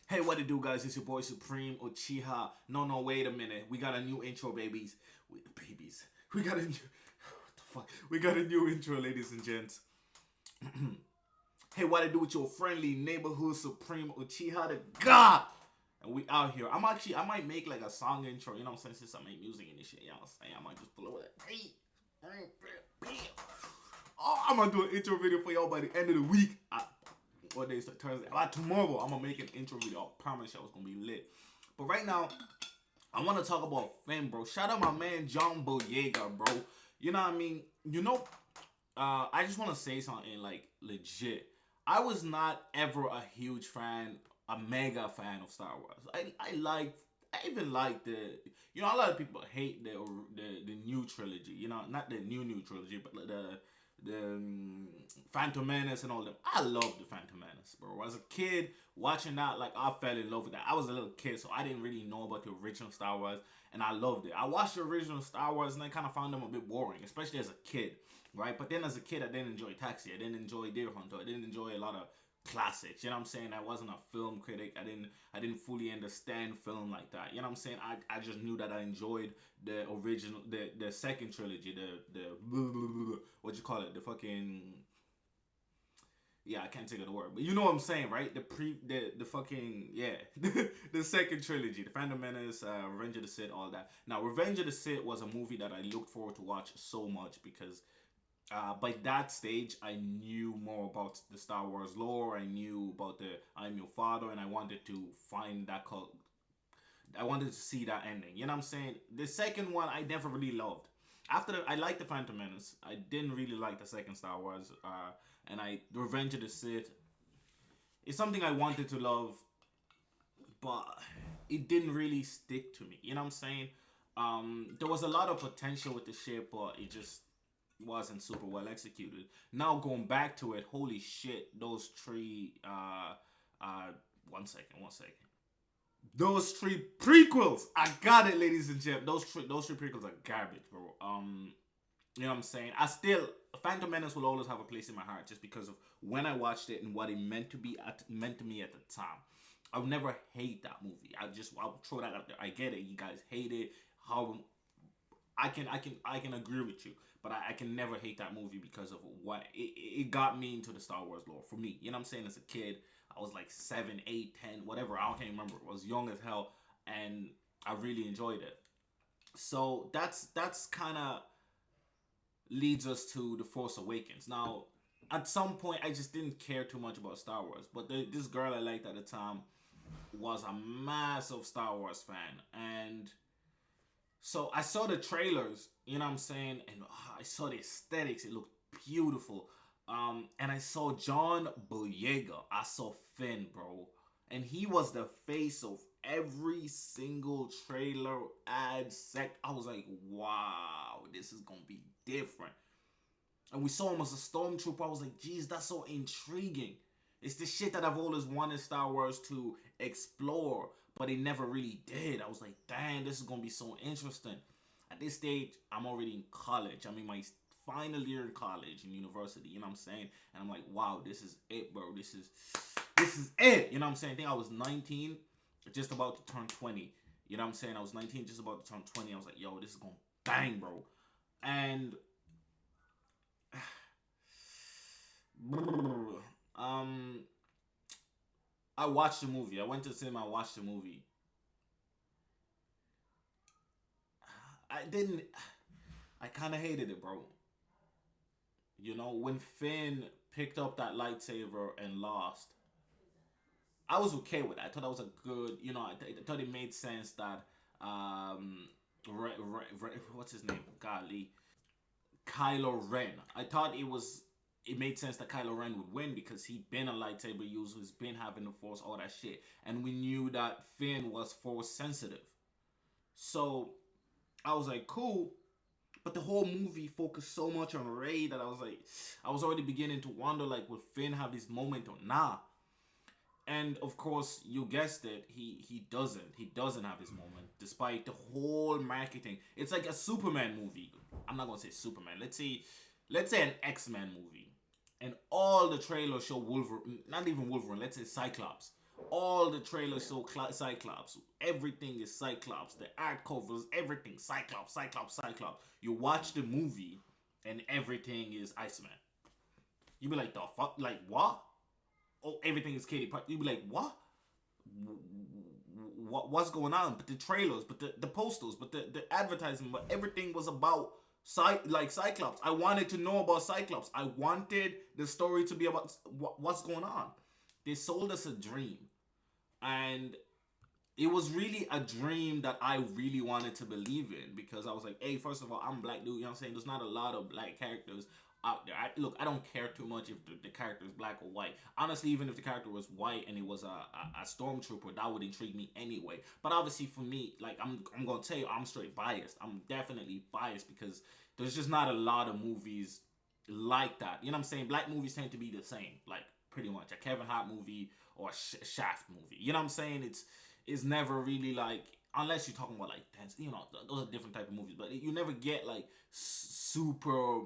Hey, what it do, guys? It's your boy Supreme Uchiha. No, wait a minute. We got a new intro, babies. Babies. We got a new. What the fuck? We got a new intro, ladies and gents. Hey, what it do with your friendly neighborhood Supreme Uchiha the God? And we out here. I might make like a song intro, you know what I'm saying? Since I make music and this shit, you know what I'm saying? I might just pull over that. Oh, I'm gonna do an intro video for y'all by the end of the week. What day is it? Thursday. By tomorrow, I'm gonna make an intro video. I promise you, it's gonna be lit. But right now, I want to talk about Finn, bro. Shout out my man John Boyega, bro. You know what I mean? I just want to say something like legit. I was not ever a huge fan, a mega fan of Star Wars. I even liked a lot of people hate the new trilogy. You know, not the new trilogy, but the Phantom Menace and all them. I love the Phantom Menace, bro. As a kid watching that, like I fell in love with that. I was a little kid, so I didn't really know about the original Star Wars, and I loved it. I watched the original Star Wars, and I kind of found them a bit boring, especially as a kid, right? But then as a kid, I didn't enjoy Taxi. I didn't enjoy Deer Hunter. I didn't enjoy a lot of classics. You know what I'm saying? I wasn't a film critic. I didn't fully understand film like that. You know what I'm saying? I just knew that I enjoyed the original the second trilogy, the what you call it? The fucking I can't think of the word, but you know what I'm saying, right? The fucking the second trilogy, the Phantom Menace, Revenge of the Sith, all that. Now, Revenge of the Sith was a movie that I looked forward to watch so much because by that stage, I knew more about the Star Wars lore. I knew about the I'm Your Father, and I wanted to find that cult. I wanted to see that ending. You know what I'm saying? The second one, I never really loved. I liked the Phantom Menace. I didn't really like the second Star Wars. Revenge of the Sith. It's something I wanted to love, but it didn't really stick to me. You know what I'm saying? There was a lot of potential with the shit, but it just wasn't super well executed. Now going back to it, holy shit, those three one second. Those three prequels, I got it, ladies and gents. Those three prequels are garbage, bro. You know what I'm saying? Phantom Menace will always have a place in my heart just because of when I watched it and what it meant to me at the time. I'll never hate that movie. I'll throw that out there. I get it. You guys hate it. How I can agree with you, but I can never hate that movie because of what it got me into the Star Wars lore for me. You know what I'm saying? As a kid, I was like 7, 8, 10, whatever. I can't remember. I was young as hell, and I really enjoyed it. So that's kind of leads us to the Force Awakens. Now, at some point, I just didn't care too much about Star Wars, but this girl I liked at the time was a massive Star Wars fan, and so I saw the trailers, you know what I'm saying, and I saw the aesthetics. It looked beautiful. And I saw John Boyega. I saw Finn, bro, and he was the face of every single trailer ad sec. I was like, wow, this is gonna be different. And we saw him as a stormtrooper. I was like, geez, that's so intriguing. It's the shit that I've always wanted Star Wars to explore, but it never really did. I was like, damn, this is gonna be so interesting. At this stage, I'm already in college. I'm in my final year in college and university. You know what I'm saying? And I'm like, wow, this is it, bro. This is it. You know what I'm saying? I think I was 19, just about to turn 20. You know what I'm saying? I was 19, just about to turn 20. I was like, yo, this is gonna bang, bro. And I watched the movie. I went to the cinema. I watched the movie. I didn't. I kind of hated it, bro. You know, when Finn picked up that lightsaber and lost, I was okay with that. I thought that was a good. I thought it made sense that what's his name? Golly, Kylo Ren. I thought it made sense that Kylo Ren would win because he'd been a lightsaber user, he's been having the Force, all that shit. And we knew that Finn was Force sensitive. So I was like, cool. But the whole movie focused so much on Rey that I was already beginning to wonder, like, will Finn have his moment or nah? And of course, you guessed it, he doesn't. He doesn't have his moment, despite the whole marketing. It's like a Superman movie. I'm not gonna say Superman. Let's say an X-Men movie, and all the trailers show Wolverine. Not even Wolverine. Let's say Cyclops. All the trailers show Cyclops. Everything is Cyclops. The art covers, everything Cyclops, Cyclops, Cyclops. You watch the movie, and everything is Iceman. You be like, the fuck, like what? Oh, everything is Katie Parker. You be like, what? What's going on? But the trailers, but the posters, but the advertising, but everything was about Cyclops. I wanted to know about Cyclops. I wanted the story to be about what's going on. They sold us a dream, and it was really a dream that I really wanted to believe in, because I was like, hey, first of all, I'm black dude, you know what I'm saying? There's not a lot of black characters out there. Look, I don't care too much if the character is black or white. Honestly, even if the character was white and it was a stormtrooper, that would intrigue me anyway. But obviously for me, like, I'm gonna tell you, I'm straight biased. I'm definitely biased because there's just not a lot of movies like that. You know what I'm saying? Black movies tend to be the same, like pretty much a Kevin Hart movie or a Shaft movie. You know what I'm saying? It's never really like, unless you're talking about like dance, you know, those are different type of movies, but you never get like super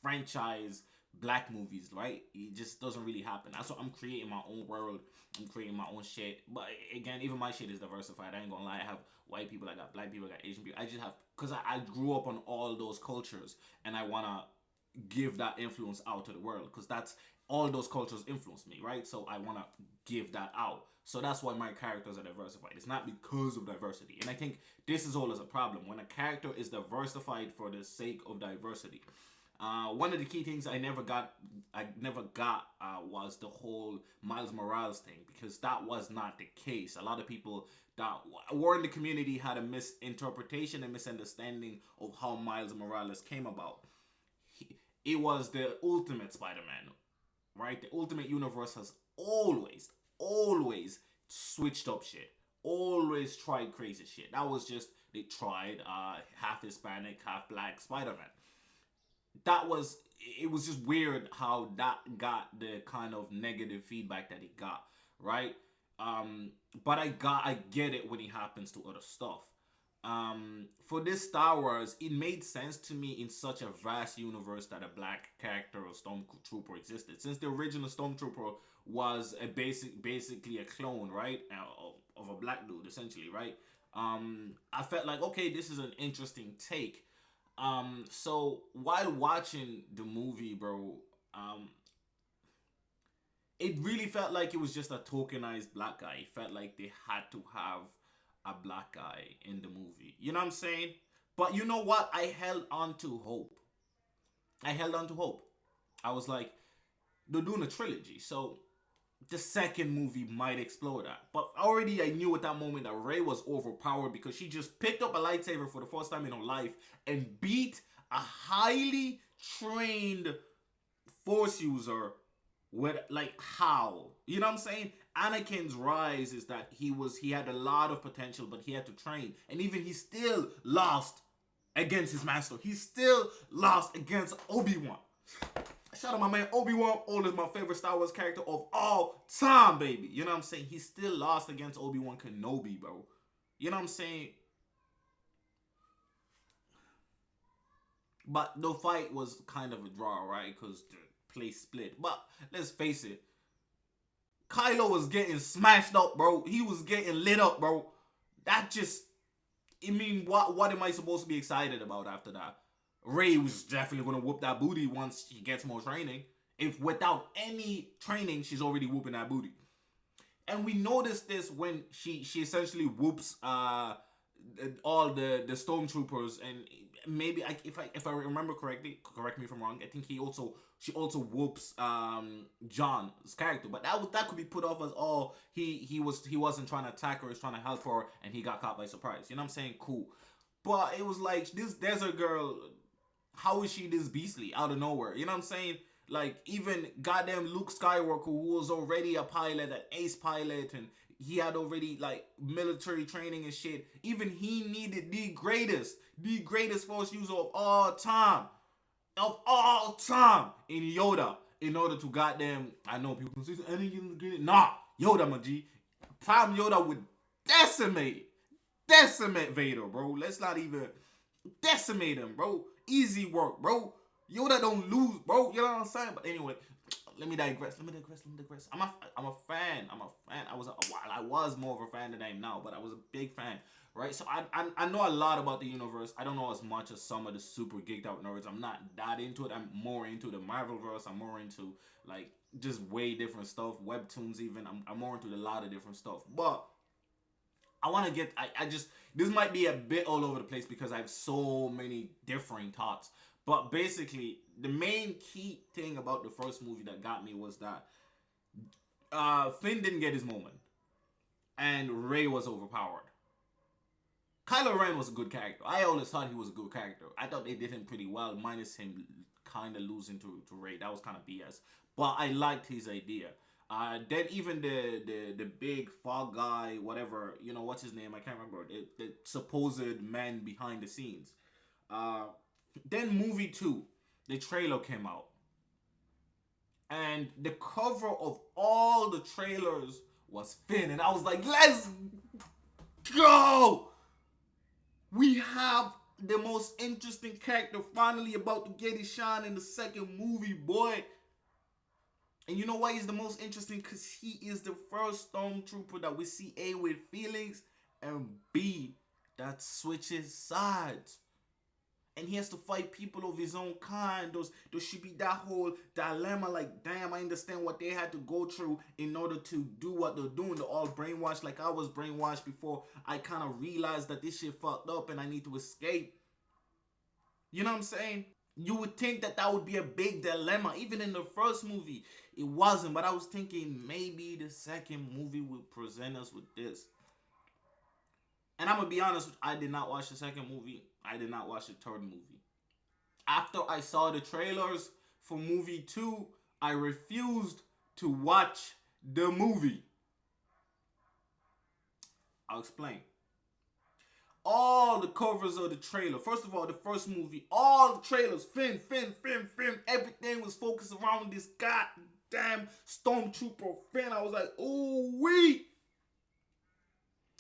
franchise black movies, right? It just doesn't really happen. That's what I'm creating my own world. I'm creating my own shit. But again, even my shit is diversified. I ain't gonna lie. I have white people, I got black people, I got Asian people. I just have, because I grew up on all those cultures, and I wanna give that influence out to the world, because that's all those cultures influence me, right? So I want to give that out. So that's why my characters are diversified. It's not because of diversity. And I think this is always a problem when a character is diversified for the sake of diversity. One of the key things I never got was the whole Miles Morales thing, because that was not the case. A lot of people that were in the community had a misinterpretation and misunderstanding of how Miles Morales came about. It was the ultimate Spider-Man, right? The Ultimate Universe has always switched up shit. Always tried crazy shit. That was just, they tried half Hispanic, half black Spider-Man. It was just weird how that got the kind of negative feedback that it got, right? But I get it when it happens to other stuff. For this Star Wars, it made sense to me in such a vast universe that a black character or stormtrooper existed, since the original stormtrooper was basically a clone, right, of a black dude, essentially, right? I felt like, okay, this is an interesting take. So while watching the movie, bro, it really felt like it was just a tokenized black guy. It felt like they had to have a black guy in the movie. You know what I'm saying? But you know what? I held on to hope. I was like, they're doing a trilogy, so the second movie might explore that. But already I knew at that moment that Rey was overpowered, because she just picked up a lightsaber for the first time in her life and beat a highly trained force user with, like, how? You know what I'm saying? Anakin's rise is that he had a lot of potential, but he had to train. And even he still lost against his master. He still lost against Obi-Wan. Shout out my man Obi-Wan. Is my favorite Star Wars character of all time, baby. You know what I'm saying? He still lost against Obi-Wan Kenobi, bro. You know what I'm saying? But the fight was kind of a draw, right? Because the place split. But let's face it, Kylo was getting smashed up, bro. He was getting lit up, bro. That just, I mean, what am I supposed to be excited about after that? Rey was definitely going to whoop that booty once she gets more training. If without any training, she's already whooping that booty. And we noticed this when she essentially whoops all the stormtroopers, and maybe if I remember correctly, correct me if I'm wrong, I think she also whoops John's character, but that could be put off as, oh, he wasn't trying to attack her, he was trying to help her, and he got caught by surprise. You know what I'm saying? Cool. But it was like, this desert girl, how is she this beastly out of nowhere? You know what I'm saying? Like, even goddamn Luke Skywalker, who was already a pilot, an ace pilot, and he had already, like, military training and shit. Even he needed the greatest force user of all time. In Yoda, in order to goddamn, I know people can say, nah, Yoda, my G. Time Yoda would decimate Vader, bro. Let's not even decimate him, bro. Easy work, bro. Yoda don't lose, bro. You know what I'm saying? But anyway, let me digress. I'm a fan. I was more of a fan than I am now, but I was a big fan, right? So I know a lot about the universe. I don't know as much as some of the super geeked out nerds. I'm not that into it. I'm more into the Marvelverse. I'm more into like just way different stuff, webtoons even. I'm more into a lot of different stuff, but I want to get. I just this might be a bit all over the place because I have so many differing thoughts. But basically, the main key thing about the first movie that got me was that Finn didn't get his moment, and Ray was overpowered. Kylo Ren was a good character. I always thought he was a good character. I thought they did him pretty well, minus him kind of losing to Ray. That was kind of BS. But I liked his idea. Then even the big fog guy, whatever, you know, what's his name? I can't remember. The supposed man behind the scenes. Then movie 2, the trailer came out. And the cover of all the trailers was Finn. And I was like, let's go! We have the most interesting character finally about to get his shine in the second movie, boy. And you know why he's the most interesting? Because he is the first stormtrooper that we see A, with feelings, and B, that switches sides. And he has to fight people of his own kind. There should be that whole dilemma, like, damn, I understand what they had to go through in order to do what they're doing. They're all brainwashed like I was brainwashed before I kind of realized that this shit fucked up and I need to escape. You know what I'm saying? You would think that that would be a big dilemma. Even in the first movie, it wasn't. But I was thinking maybe the second movie will present us with this. And I'm going to be honest, I did not watch the second movie. I did not watch the third movie. After I saw the trailers for movie 2, I refused to watch the movie. I'll explain. All the covers of the trailer. First of all, the first movie, all the trailers, Finn, everything was focused around this goddamn stormtrooper Finn. I was like, ooh wee.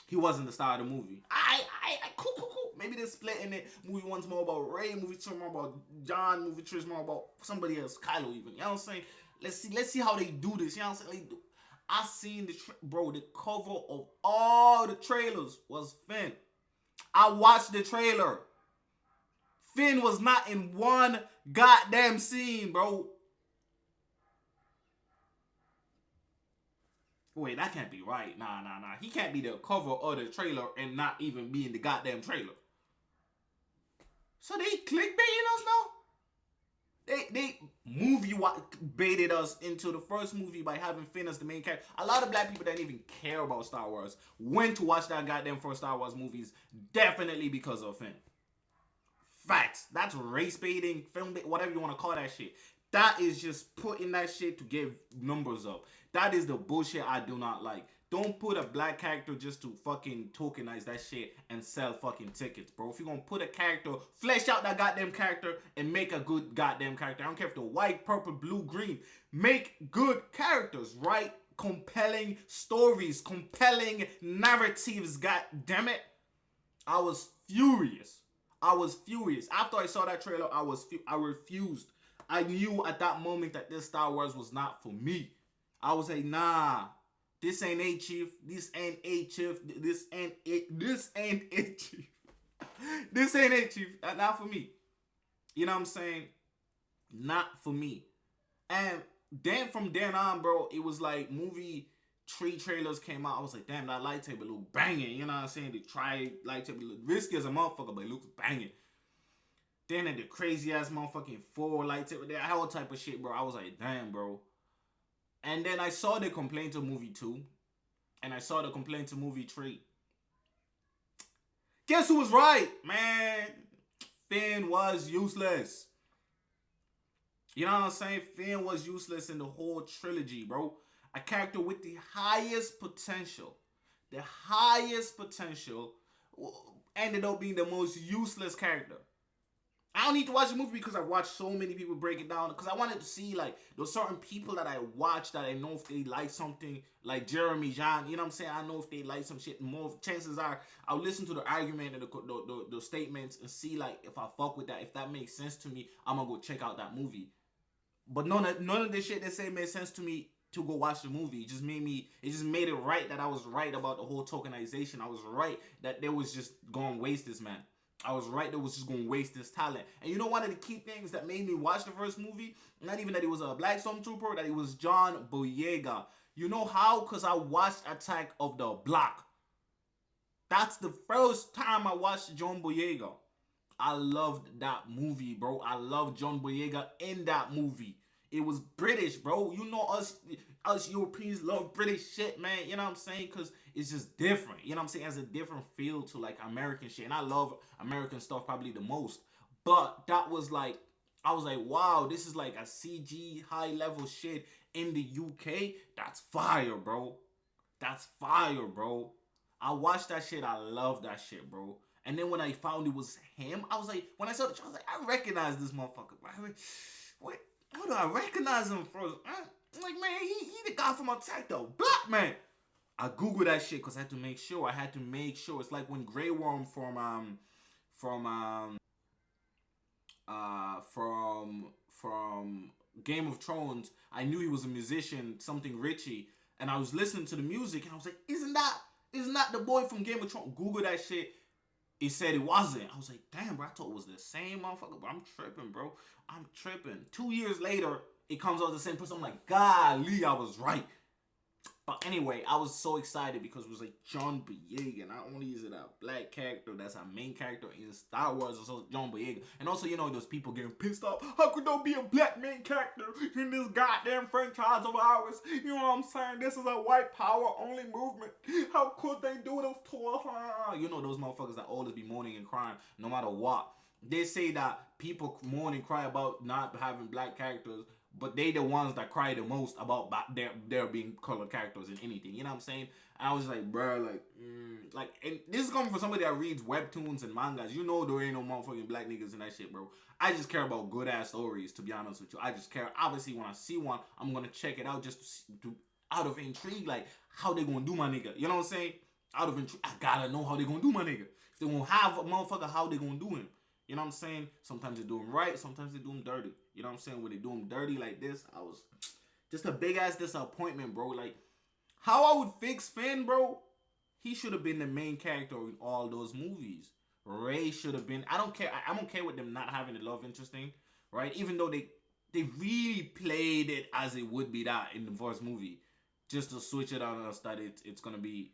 He wasn't the star of the movie. Cool. Maybe they're splitting it. Movie 1's more about Ray, movie 2 more about John, movie 3 is more about somebody else, Kylo even. You know what I'm saying? Let's see how they do this. You know what I'm saying? I seen the cover of all the trailers was Finn. I watched the trailer. Finn was not in one goddamn scene, bro. Wait, that can't be right. Nah. He can't be the cover of the trailer and not even be in the goddamn trailer. So they clickbaiting us now? They movie baited us into the first movie by having Finn as the main character. A lot of black people that didn't even care about Star Wars went to watch that goddamn first Star Wars movies definitely because of Finn. Facts. That's race baiting, film bait, whatever you want to call that shit. That is just putting that shit to get numbers up. That is the bullshit I do not like. Don't put a black character just to fucking tokenize that shit and sell fucking tickets, bro. If you're gonna put a character, flesh out that goddamn character and make a good goddamn character. I don't care if they're white, purple, blue, green. Make good characters, right? Compelling stories, compelling narratives, god damn it. I was furious. After I saw that trailer, I refused. I knew at that moment that this Star Wars was not for me. I was like, nah. This ain't it, Chief. This ain't it, Chief. This ain't it, Chief. This ain't it, Chief. Not for me. You know what I'm saying? Not for me. And then from then on, bro, it was like movie 3 trailers came out. I was like, damn, that lightsaber look banging. You know what I'm saying? The lightsaber look risky as a motherfucker, but it looks banging. Then the crazy ass motherfucking 4 lightsaber, that whole type of shit, bro. I was like, damn, bro. And then I saw the complaint to movie 2. And I saw the complaint to movie 3. Guess who was right? Man, Finn was useless. You know what I'm saying? Finn was useless in the whole trilogy, bro. A character with the highest potential. The highest potential ended up being the most useless character. I don't need to watch the movie because I've watched so many people break it down. Because I wanted to see, like, there's certain people that I watch that I know if they like something, like Jeremy John. You know what I'm saying? I know if they like some shit. More chances are I'll listen to the argument and the statements and see, like, if I fuck with that. If that makes sense to me, I'm going to go check out that movie. But none of this shit they say made sense to me to go watch the movie. It just made it right that I was right about the whole tokenization. I was right that they was just gonna waste this man. I was right, they was just gonna waste this talent. And you know, one of the key things that made me watch the first movie, not even that he was a black stormtrooper, that he was John Boyega. You know how? Because I watched Attack of the Block. That's the first time I watched John Boyega. I loved that movie, bro. I loved John Boyega in that movie. It was British, bro. You know us Europeans love British shit, man. You know what I'm saying? Because it's just different. You know what I'm saying? It has a different feel to like American shit. And I love American stuff probably the most. But that was like, I was like, wow, this is like a CG high level shit in the UK. That's fire, bro. That's fire, bro. I watched that shit. I love that shit, bro. And then when I found it was him, I was like, when I saw the show, I was like, I recognize this motherfucker. Wait, how do I recognize him from? I'm like, man, he the guy from Attack the Block, man. I googled that shit because I had to make sure. It's like when Grey Worm from Game of Thrones. I knew he was a musician, something Richie, and I was listening to the music, and I was like, isn't that the boy from Game of Thrones? Google that shit. It said it wasn't. I was like, damn, bro, I thought it was the same motherfucker, but I'm tripping, bro. I'm tripping. 2 years later, it comes out the same person. I'm like, golly, I was right. But anyway, I was so excited because it was like John Boyega. Not only is it a black character, that's our main character in Star Wars, also John Boyega. And also, you know, those people getting pissed off. How could there be a black main character in this goddamn franchise of ours? You know what I'm saying? This is a white power only movement. How could they do those to us? You know, those motherfuckers that always be moaning and crying no matter what. They say that people moan and cry about not having black characters, but they the ones that cry the most about there being colored characters in anything. You know what I'm saying? And I was like, bro, like, and this is coming from somebody that reads webtoons and mangas. You know there ain't no motherfucking black niggas in that shit, bro. I just care about good ass stories, to be honest with you. I just care. Obviously, when I see one, I'm gonna check it out just out of intrigue, like how they gonna do my nigga. You know what I'm saying? Out of intrigue, I gotta know how they gonna do my nigga. If they gonna have a motherfucker, how they gonna do him? You know what I'm saying? Sometimes they do him right, sometimes they do him dirty. You know what I'm saying? When they do him dirty like this, I was just a big ass disappointment, bro. Like, how I would fix Finn, bro? He should have been the main character in all those movies. Ray should have been. I don't care. I don't care with them not having the love interest thing, right? Even though they really played it as it would be that in the first movie, just to switch it on us that it's gonna be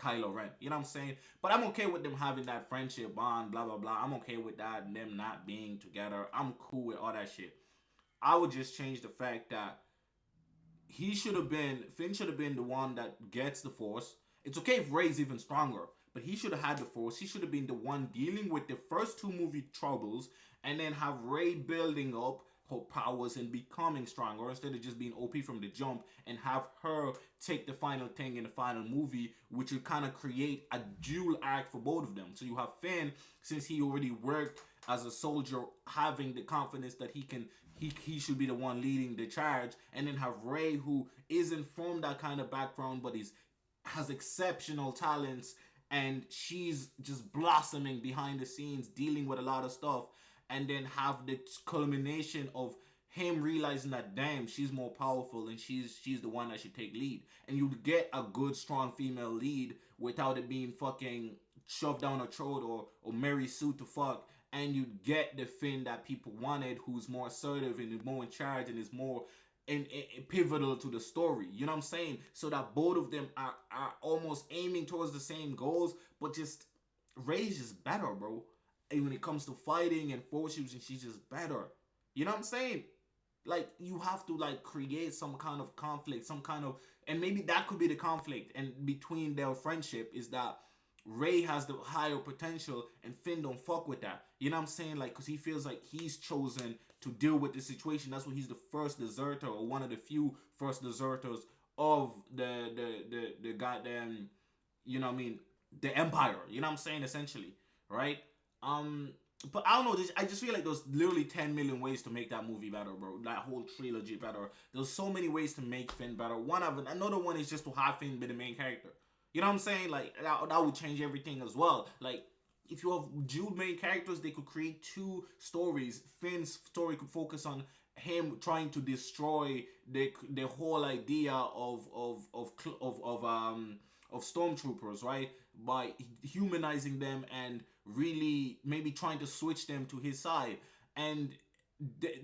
Kylo Ren. You know what I'm saying? But I'm okay with them having that friendship bond, blah blah blah. I'm okay with that and them not being together. I'm cool with all that shit. I would just change the fact that Finn should have been the one that gets the Force. It's okay if Rey's even stronger, but he should have had the Force. He should have been the one dealing with the first two movie troubles, and then have Rey building up her powers and becoming stronger instead of just being OP from the jump, and have her take the final thing in the final movie, which would kind of create a dual act for both of them. So you have Finn, since he already worked as a soldier, having the confidence that he should be the one leading the charge, and then have Rey, who isn't from that kind of background but has exceptional talents, and she's just blossoming behind the scenes, dealing with a lot of stuff, and then have the culmination of him realizing that, damn, she's more powerful and she's the one that should take lead. And you'd get a good strong female lead without it being fucking shoved down her throat or Mary Sue to fuck. And you'd get the Finn that people wanted, who's more assertive and is more in charge and is more pivotal to the story. You know what I'm saying? So that both of them are almost aiming towards the same goals, but just Rey's just better, bro. And when it comes to fighting and force using, she's just better. You know what I'm saying? Like, you have to like create some kind of conflict, and maybe that could be the conflict and between their friendship, is that Rey has the higher potential and Finn don't fuck with that. You know what I'm saying? Like, because he feels like he's chosen to deal with the situation. That's why he's the first deserter, or one of the few first deserters of the goddamn, you know what I mean, the Empire. You know what I'm saying? Essentially, right? But I don't know. I just feel like there's literally 10 million ways to make that movie better, bro. That whole trilogy better. There's so many ways to make Finn better. Another one is just to have Finn be the main character. You know what I'm saying? Like, that would change everything as well. Like, if you have dual main characters, they could create two stories. Finn's story could focus on him trying to destroy the whole idea of stormtroopers, right? By humanizing them and really maybe trying to switch them to his side. And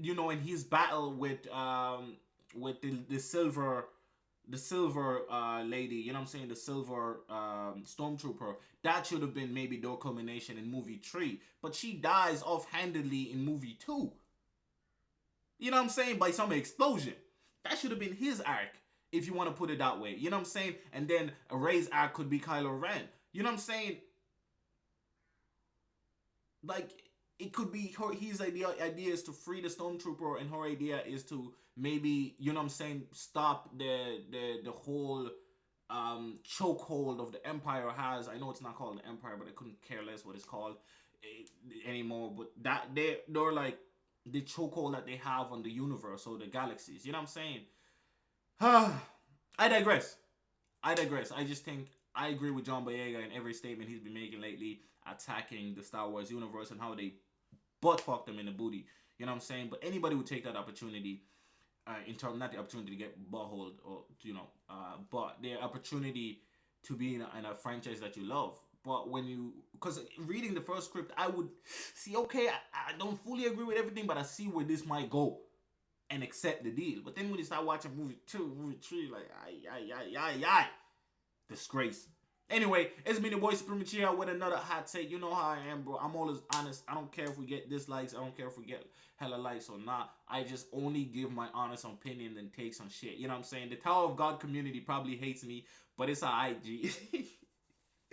you know, in his battle with the silver lady, you know what I'm saying, the silver stormtrooper, that should have been maybe the culmination in movie 3, but she dies offhandedly in movie 2. You know what I'm saying? By some explosion. That should have been his arc, if you want to put it that way. You know what I'm saying? And then Rey's arc could be Kylo Ren. You know what I'm saying? Like, it could be his idea is to free the stormtrooper, and her idea is to maybe, you know what I'm saying, stop the whole chokehold of the Empire has. I know it's not called the Empire, but I couldn't care less what it's called anymore. But that they're like the chokehold that they have on the universe or the galaxies. You know what I'm saying? I digress. I just think I agree with John Boyega in every statement he's been making lately, attacking the Star Wars universe and how they butt fucked them in the booty. You know what I'm saying? But anybody would take that opportunity, in terms, not the opportunity to get buttholed, or but the opportunity to be in a franchise that you love. But when you, because reading the first script, I would see, okay, I don't fully agree with everything, but I see where this might go and accept the deal. But then when you start watching movie 2, movie 3, like, ay. Disgrace. Anyway, it's me, the boy Supreme Chia, with another hot take. You know how I am, bro. I'm always honest. I don't care if we get dislikes. I don't care if we get hella likes or not. I just only give my honest opinion and takes on shit. You know what I'm saying? The Tower of God community probably hates me, but it's alright, G.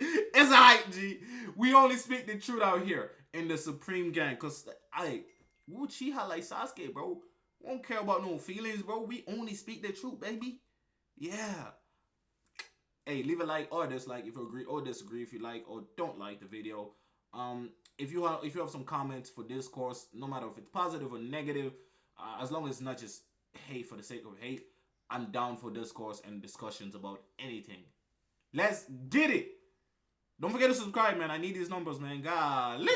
It's alright, G. We only speak the truth out here in the Supreme Gang. Because, we Uchiha like Sasuke, bro. We don't care about no feelings, bro. We only speak the truth, baby. Yeah. Hey, leave a like or dislike if you agree or disagree, if you like or don't like the video. If you have some comments for discourse, no matter if it's positive or negative, as long as it's not just hate for the sake of hate, I'm down for discourse and discussions about anything. Let's get it. Don't forget to subscribe, man. I need these numbers, man. Golly.